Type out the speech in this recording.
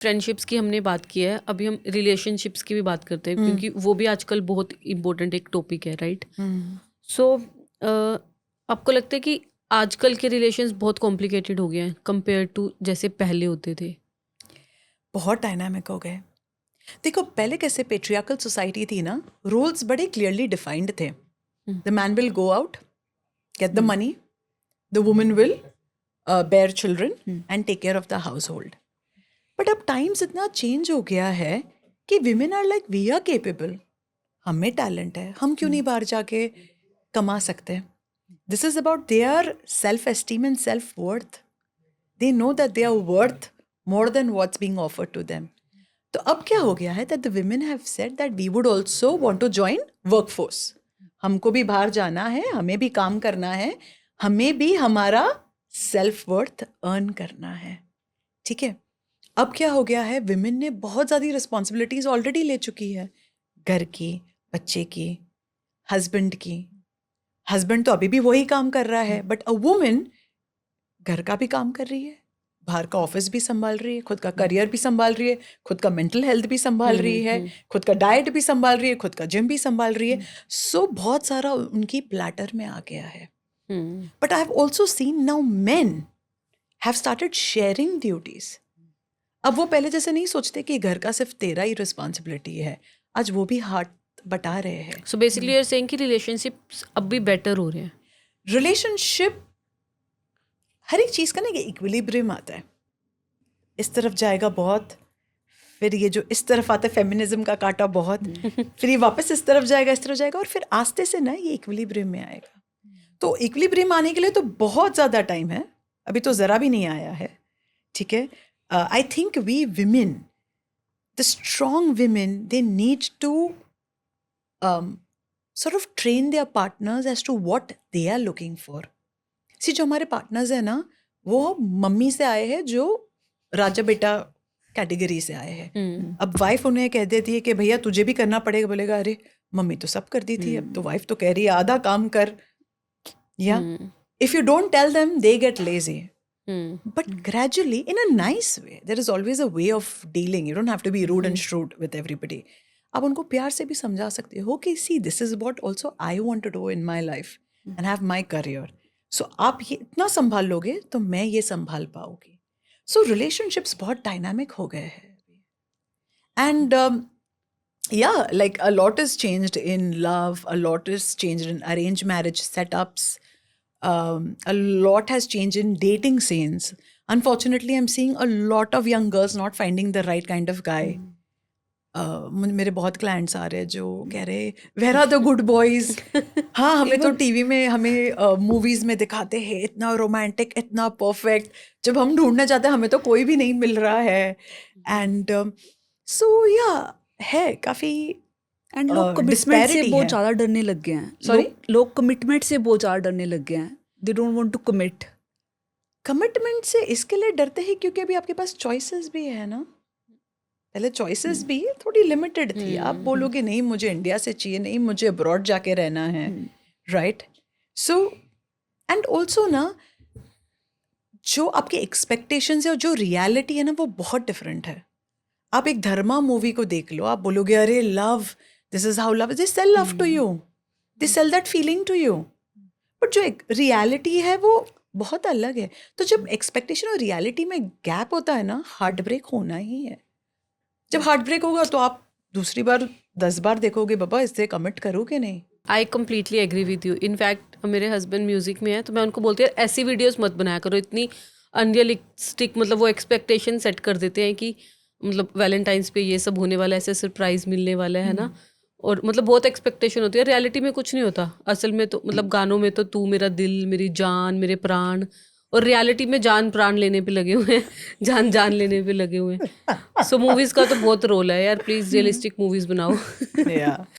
Friendships की हमने बात की है, अभी हम रिलेशनशिप्स की भी बात करते हैं क्योंकि वो भी आजकल बहुत इम्पोर्टेंट एक टॉपिक है, राइट? सो आपको लगता है कि आजकल के रिलेशंस बहुत कॉम्प्लिकेटेड हो गए हैं कंपेयर टू जैसे पहले होते थे? बहुत डायनामिक हो गए। देखो पहले कैसे पेट्रियार्कल सोसाइटी थी ना, रूल्स बड़े क्लियरली डिफाइंड थे। The man will go out, get the money, the woman will bear children and take care of the household. But अब टाइम्स इतना चेंज हो गया है कि women are like we are capable, हमें talent है, हम क्यों नहीं बाहर जाके कमा सकते? This is about their self esteem and self worth. They know that they are worth more than what's being offered to them. तो अब क्या हो गया है that the women have said that we would also want to join workforce. हमको भी बाहर जाना है, हमें भी काम करना है, हमें भी हमारा सेल्फ वर्थ अर्न करना है। ठीक है, अब क्या हो गया है, विमेन ने बहुत ज़्यादा रिस्पॉन्सिबिलिटीज ऑलरेडी ले चुकी है, घर की, बच्चे की, हस्बैंड की। हस्बैंड तो अभी भी वही काम कर रहा है, बट अ वुमन घर का भी काम कर रही है, बाहर का ऑफिस भी संभाल रही है, खुद का करियर भी संभाल रही है, खुद का मेंटल हेल्थ भी संभाल रही है, खुद का डाइट भी संभाल रही है, खुद का जिम भी संभाल रही है। सो बहुत सारा उनकी प्लेटर में आ गया है। But I have also seen now men have started sharing duties. अब वो पहले जैसे नहीं सोचते कि घर का सिर्फ तेरा ही रिस्पॉन्सिबिलिटी है, आज वो भी हाथ बटा रहे हैं। So basically you are saying कि रिलेशनशिप्स अब भी बेटर हो रहे हैं। रिलेशनशिप हर एक चीज़ का ना एक इक्विलिब्रियम आता है, इस तरफ जाएगा बहुत, फिर ये जो इस तरफ आता है फेमिनिज्म का कांटा बहुत, फिर ये वापस इस तरफ जाएगा, और फिर आस्ते से ना ये इक्विलिब्रियम में आएगा। तो इक्विलिब्रियम आने के लिए तो बहुत ज़्यादा टाइम है, अभी तो ज़रा भी नहीं आया है। ठीक है, I think we women, the strong women, they need to sort of train their partners as to what they are looking for. सी जो हमारे पार्टनर्स है ना, वो मम्मी से आए हैं, जो राजा बेटा कैटेगरी से आए हैं। अब वाइफ उन्हें कह देती है कि भैया तुझे भी करना पड़ेगा, बोलेगा अरे मम्मी तो सब कर दी थी, अब तो वाइफ तो कह रही है आधा काम कर। या if you don't tell them they get lazy, but gradually in a nice way, there is always a way of dealing. You don't have to be rude and shrewd with everybody. आप उनको प्यार से भी समझा सकते हो कि see this is what also I want to do in my life and have my career. So आप ये इतना संभाल लोगे तो मैं ये संभाल पाऊंगी। सो रिलेशनशिप्स बहुत डायनामिक हो गए हैं। And yeah, like a lot is changed in love, a lot is changed in arranged marriage setups, a lot has changed in dating scenes. Unfortunately, I'm seeing a lot of young girls not finding the right kind of guy. मेरे बहुत clients आ रहे हैं जो कह रहे where are the good boys. हाँ, हमें तो टीवी में, हमें मूवीज में दिखाते हैं इतना रोमांटिक, इतना परफेक्ट, जब हम ढूंढने जाते हैं हमें तो कोई भी नहीं मिल रहा है। एंड सो या है काफी, एंड लोग कमिटमेंट से disparity बहुत है। ज़्यादा डरने लग गए हैं। Sorry? लोग कमिटमेंट से बहुत ज़्यादा डरने लग गए हैं। They don't want to commit. Commitment से इसके लिए डरते हैं क्योंकि अभी आपके पास चॉइसेस भी है ना। पहले चॉइसेस भी थोड़ी लिमिटेड थी। आप बोलोगे नहीं मुझे इंडिया से चाहिए, नहीं मुझे अब्रॉड जाके रहना है, राइट? सो एंड ऑल्सो ना, जो आपके एक्सपेक्टेशंस है और जो रियलिटी है ना, वो बहुत डिफरेंट है। आप एक धर्मा मूवी को देख लो, आप बोलोगे अरे love, this is how love, they sell love to you, they sell that feeling to you, but जो एक रियलिटी है वो बहुत अलग है। तो जब एक्सपेक्टेशन और रियलिटी में गैप होता है ना, हार्ट ब्रेक होना ही है। जब हार्ट ब्रेक होगा तो आप दूसरी बार 10 बार देखोगे बाबा इससे कमिट करोगे नहीं। I completely agree with you. In fact मेरे हस्बैंड म्यूजिक में है तो मैं उनको बोलती हूँ ऐसी वीडियोस मत बनाया करो, इतनी अनरियलिस्टिक। मतलब वो एक्सपेक्टेशन सेट कर देते हैं कि मतलब वैलेंटाइंस पे ये सब होने वाला है, ऐसे सरप्राइज मिलने वाला है ना, और मतलब बहुत एक्सपेक्टेशन होती है। रियलिटी में कुछ नहीं होता असल में। तो मतलब गानों में तो तू मेरा दिल, मेरी जान, मेरे प्राण, और रियलिटी में जान प्राण लेने पे लगे हुए हैं, जान लेने पे लगे हुए हैं। सो मूवीज़ का तो बहुत रोल है यार, प्लीज़ रियलिस्टिक मूवीज़ बनाओ।